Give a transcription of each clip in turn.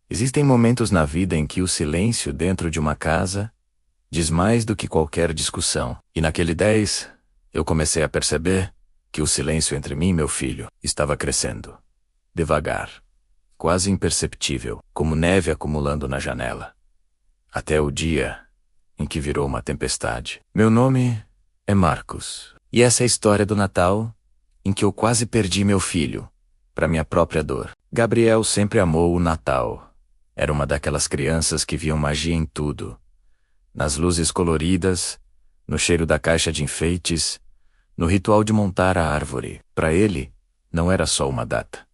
Existem momentos na vida em que o silêncio dentro de uma casa diz mais do que qualquer discussão. E naquele 10, eu comecei a perceber que o silêncio entre mim e meu filho estava crescendo. Devagar, quase imperceptível, como neve acumulando na janela. Até o dia em que virou uma tempestade. Meu nome é Marcos. E essa é a história do Natal em que eu quase perdi meu filho, para minha própria dor. Gabriel sempre amou o Natal. Era uma daquelas crianças que viam magia em tudo. Nas luzes coloridas, no cheiro da caixa de enfeites, no ritual de montar a árvore. Para ele, não era só uma data.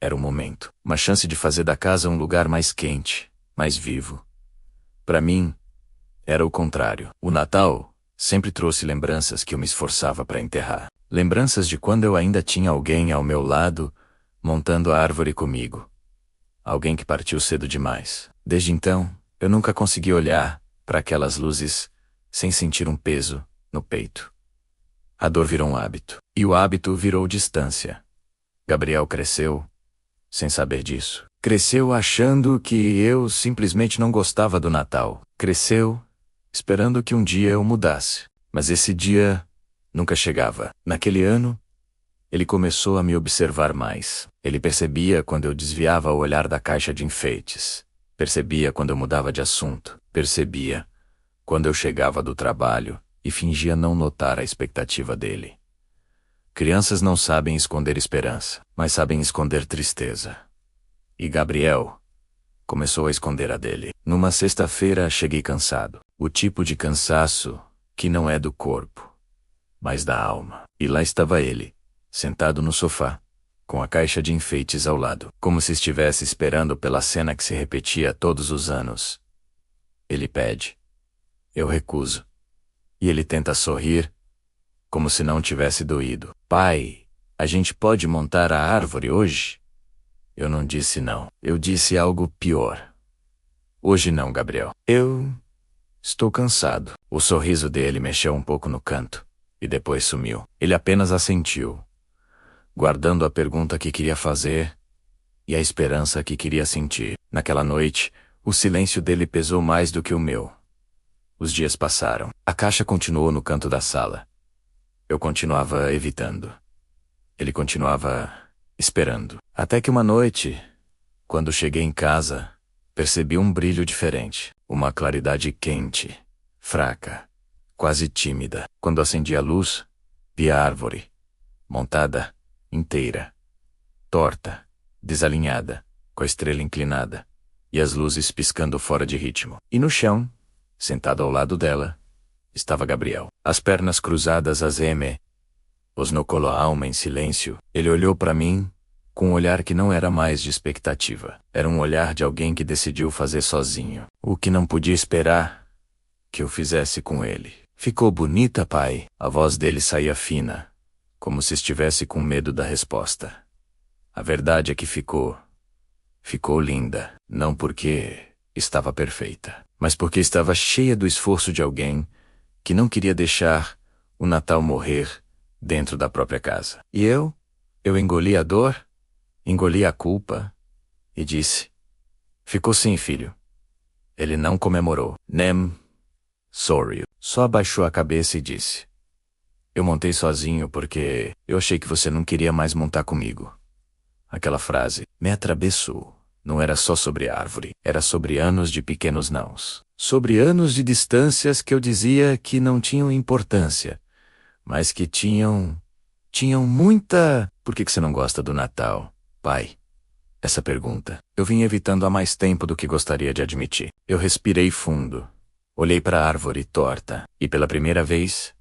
Era um momento, uma chance de fazer da casa um lugar mais quente, mais vivo. Para mim, era o contrário. O Natal sempre trouxe lembranças que eu me esforçava para enterrar. Lembranças de quando eu ainda tinha alguém ao meu lado, montando a árvore comigo. Alguém que partiu cedo demais. Desde então, eu nunca consegui olhar para aquelas luzes sem sentir um peso no peito. A dor virou um hábito. E o hábito virou distância. Gabriel cresceu sem saber disso. Cresceu achando que eu simplesmente não gostava do Natal. Cresceu esperando que um dia eu mudasse. Mas esse dia nunca chegava. Naquele ano, ele começou a me observar mais. Ele percebia quando eu desviava o olhar da caixa de enfeites. Percebia quando eu mudava de assunto. Percebia quando eu chegava do trabalho e fingia não notar a expectativa dele. Crianças não sabem esconder esperança, mas sabem esconder tristeza. E Gabriel começou a esconder a dele. Numa sexta-feira cheguei cansado. O tipo de cansaço que não é do corpo, mas da alma. E lá estava ele, sentado no sofá, com a caixa de enfeites ao lado, como se estivesse esperando pela cena que se repetia todos os anos. Ele pede. Eu recuso. E ele tenta sorrir, como se não tivesse doído. Pai, a gente pode montar a árvore hoje? Eu não disse não. Eu disse algo pior. Hoje não, Gabriel. Eu estou cansado. O sorriso dele mexeu um pouco no canto, e depois sumiu. Ele apenas assentiu, guardando a pergunta que queria fazer e a esperança que queria sentir. Naquela noite, o silêncio dele pesou mais do que o meu. Os dias passaram. A caixa continuou no canto da sala. Eu continuava evitando. Ele continuava esperando. Até que uma noite, quando cheguei em casa, percebi um brilho diferente. Uma claridade quente, fraca, quase tímida. Quando acendi a luz, vi a árvore, montada, inteira, torta, desalinhada, com a estrela inclinada, e as luzes piscando fora de ritmo. E no chão, sentado ao lado dela, estava Gabriel. As pernas cruzadas os no colo a alma em silêncio. Ele olhou para mim com um olhar que não era mais de expectativa. Era um olhar de alguém que decidiu fazer sozinho. O que não podia esperar que eu fizesse com ele. Ficou bonita, pai? A voz dele saía fina, como se estivesse com medo da resposta. A verdade é que ficou linda. Não porque estava perfeita, mas porque estava cheia do esforço de alguém que não queria deixar o Natal morrer dentro da própria casa. E eu engoli a dor, engoli a culpa e disse: ficou sim, filho. Ele não comemorou. Nem sorry. Só abaixou a cabeça e disse: eu montei sozinho porque eu achei que você não queria mais montar comigo. Aquela frase me atravessou. Não era só sobre a árvore, era sobre anos de pequenos nãos. Sobre anos de distâncias que eu dizia que não tinham importância, mas que tinham muita... Por que você não gosta do Natal, pai? Essa pergunta eu vim evitando há mais tempo do que gostaria de admitir. Eu respirei fundo, olhei para a árvore torta, e pela primeira vez,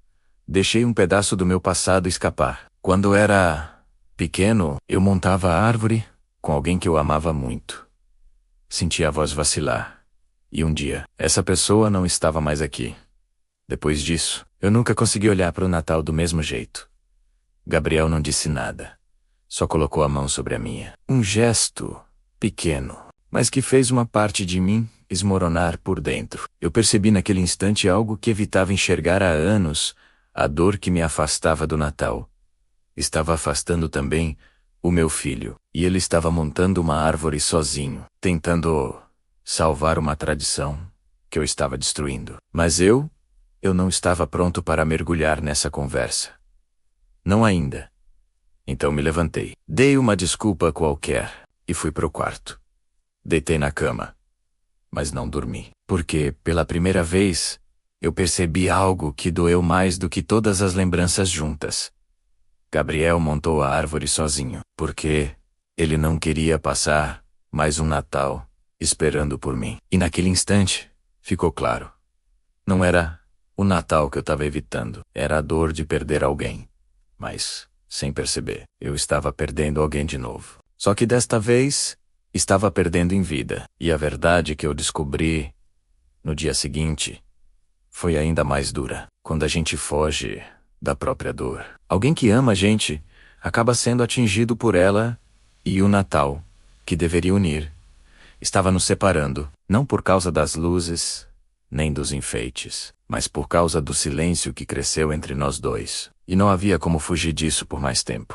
deixei um pedaço do meu passado escapar. Quando era pequeno, eu montava a árvore com alguém que eu amava muito. Senti a voz vacilar. E um dia, essa pessoa não estava mais aqui. Depois disso, eu nunca consegui olhar para o Natal do mesmo jeito. Gabriel não disse nada. Só colocou a mão sobre a minha. Um gesto pequeno, mas que fez uma parte de mim esmoronar por dentro. Eu percebi naquele instante algo que evitava enxergar há anos, a dor que me afastava do Natal. Estava afastando também o meu filho. E ele estava montando uma árvore sozinho, tentando salvar uma tradição que eu estava destruindo. Mas eu não estava pronto para mergulhar nessa conversa. Não ainda. Então me levantei, dei uma desculpa qualquer e fui pro quarto. Deitei na cama, mas não dormi, porque, pela primeira vez, eu percebi algo que doeu mais do que todas as lembranças juntas. Gabriel montou a árvore sozinho, porque ele não queria passar mais um Natal esperando por mim. E naquele instante, ficou claro. Não era o Natal que eu estava evitando, era a dor de perder alguém. Mas, sem perceber, eu estava perdendo alguém de novo. Só que desta vez, estava perdendo em vida. E a verdade que eu descobri no dia seguinte foi ainda mais dura. Quando a gente foge da própria dor, alguém que ama a gente acaba sendo atingido por ela, e o Natal, que deveria unir, estava nos separando, não por causa das luzes, nem dos enfeites, mas por causa do silêncio que cresceu entre nós dois. E não havia como fugir disso por mais tempo.